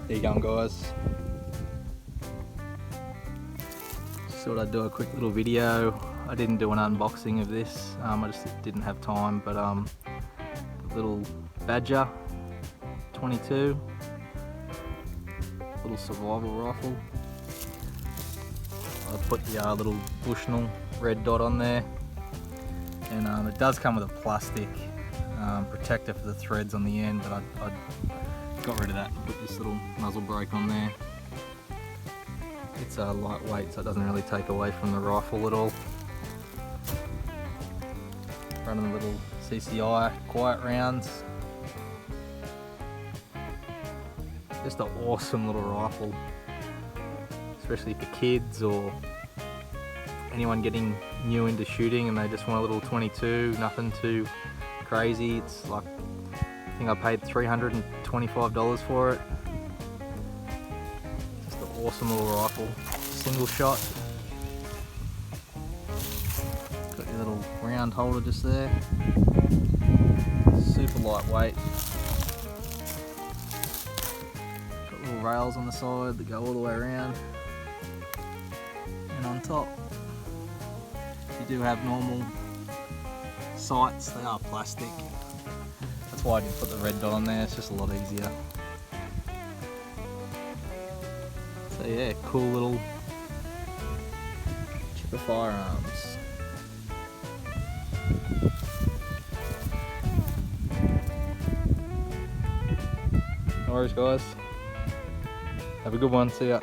There you go, guys. Just thought I'd do a quick little video. I didn't do an unboxing of this. I just didn't have time. But the little Badger 22, little survival rifle. I put the little Bushnell red dot on there, and it does come with a plastic protector for the threads on the end, but I got rid of that and put this little muzzle brake on there. It's lightweight, so it doesn't really take away from the rifle at all. Running the little CCI quiet rounds. Just an awesome little rifle, especially for kids or anyone getting new into shooting and they just want a little 22, nothing too crazy. It's like, I think I paid $325 for it. Just an awesome little rifle, single shot. Got your little round holder just there. Super lightweight. Got little rails on the side that go all the way around. And on top, you do have normal sights. They are plastic. That's why I didn't put the red dot on there. It's just a lot easier. So yeah, cool little Chiappa firearms. No worries, guys. Have a good one. See ya.